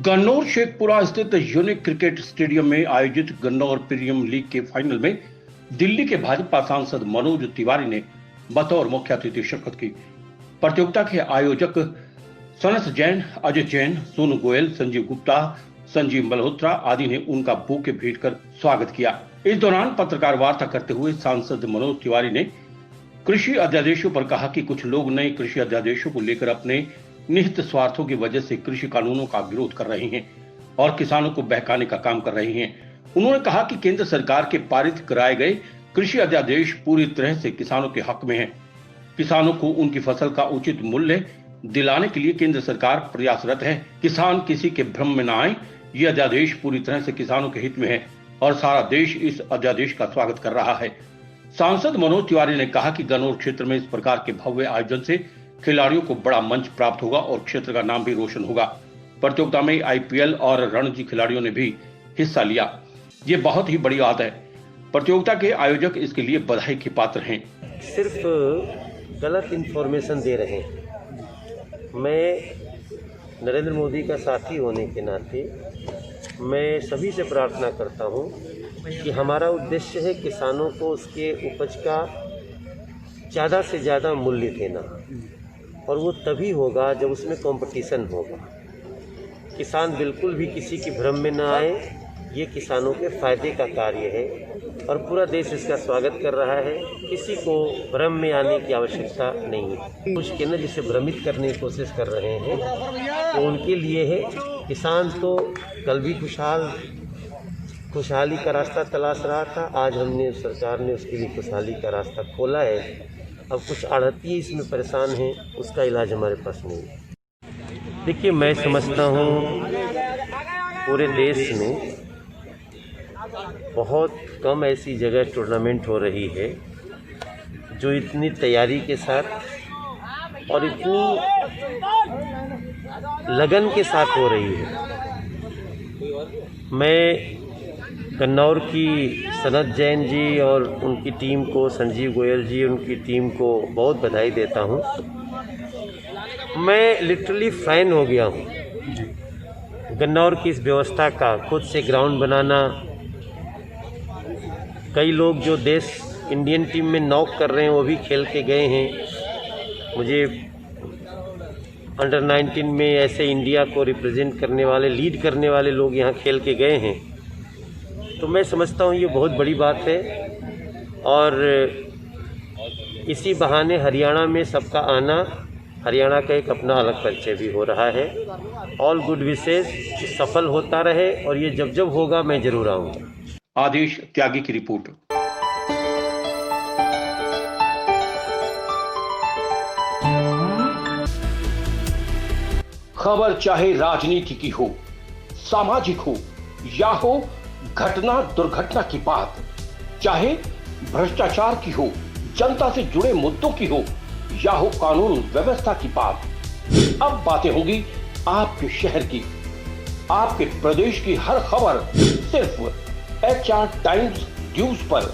गन्नौर शेखपुरा स्थित unique cricket stadium में आयोजित गन्नौर प्रीमियर लीग के फाइनल में दिल्ली के भाजपा सांसद मनोज तिवारी ने बतौर मुख्य अतिथि शिरकत की। प्रतियोगिता के आयोजक सनस जैन, अजय जैन, सोनू गोयल, संजीव गुप्ता, संजीव मल्होत्रा आदि ने उनका बुके भेंट कर स्वागत किया। इस दौरान पत्रकार वार्ता करते हुए सांसद मनोज तिवारी ने कृषि अध्यादेशों पर कहा कि कुछ लोग नए कृषि अध्यादेशों को लेकर अपने निहित स्वार्थों की वजह से कृषि कानूनों का विरोध कर रहे हैं और किसानों को बहकाने का काम कर रहे हैं। उन्होंने कहा कि केंद्र सरकार के पारित कराए गए कृषि अध्यादेश पूरी तरह से किसानों के हक में हैं। किसानों को उनकी फसल का उचित मूल्य दिलाने के लिए केंद्र सरकार प्रयासरत है। किसान किसी के भ्रम में न आए। ये अध्यादेश पूरी तरह से किसानों के हित में है और सारा देश इस अध्यादेश का स्वागत कर रहा है। सांसद मनोज तिवारी ने कहा कि गन्नौर क्षेत्र में इस प्रकार के भव्य आयोजन से खिलाड़ियों को बड़ा मंच प्राप्त होगा और क्षेत्र का नाम भी रोशन होगा। प्रतियोगिता में आईपीएल और रणजी खिलाड़ियों ने भी हिस्सा लिया। ये बहुत ही बड़ी बात है। प्रतियोगिता के आयोजक इसके लिए बधाई के पात्र हैं। सिर्फ गलत इंफॉर्मेशन दे रहे हैं। मैं नरेंद्र मोदी का साथी होने के नाते मैं सभी से प्रार्थना करता हूं कि हमारा उद्देश्य है किसानों को उसके उपज का ज़्यादा से ज़्यादा मूल्य देना, और वो तभी होगा जब उसमें कंपटीशन होगा। किसान बिल्कुल भी किसी की भ्रम में ना आए। ये किसानों के फायदे का कार्य है और पूरा देश इसका स्वागत कर रहा है। किसी को भ्रम में आने की आवश्यकता नहीं है। कुछ के न जिसे भ्रमित करने की कोशिश कर रहे हैं तो उनके लिए है। किसान तो कल भी खुशहाली का रास्ता तलाश रहा था। आज हमने सरकार ने उसके लिए खुशहाली का रास्ता खोला है। अब कुछ आढ़ती इसमें परेशान हैं, उसका इलाज हमारे पास नहीं है। देखिए, मैं समझता हूँ पूरे देश में बहुत कम ऐसी जगह टूर्नामेंट हो रही है जो इतनी तैयारी के साथ और इतनी लगन के साथ हो रही है। मैं गन्नौर की सनत जैन जी और उनकी टीम को, संजीव गोयल जी उनकी टीम को बहुत बधाई देता हूँ। मैं लिटरली फ़ैन हो गया हूँ गन्नौर की इस व्यवस्था का। खुद से ग्राउंड बनाना, कई लोग जो देश इंडियन टीम में नॉक कर रहे हैं वो भी खेल के गए हैं। मुझे अंडर 19 में ऐसे इंडिया को रिप्रेजेंट करने वाले, लीड करने वाले लोग यहाँ खेल के गए हैं। तो मैं समझता हूँ ये बहुत बड़ी बात है और इसी बहाने हरियाणा में सबका आना, हरियाणा का एक अपना अलग परिचय भी हो रहा है। ऑल गुड विशेष सफल होता रहे और ये जब जब होगा मैं जरूर आऊँगा। आदेश त्यागी की रिपोर्ट। खबर चाहे राजनीति की हो, सामाजिक हो या हो घटना दुर्घटना की बात, चाहे भ्रष्टाचार की हो, जनता से जुड़े मुद्दों की हो या हो कानून व्यवस्था की बात, अब बातें होंगी आपके शहर की, आपके प्रदेश की हर खबर सिर्फ HR टाइम्स न्यूज पर।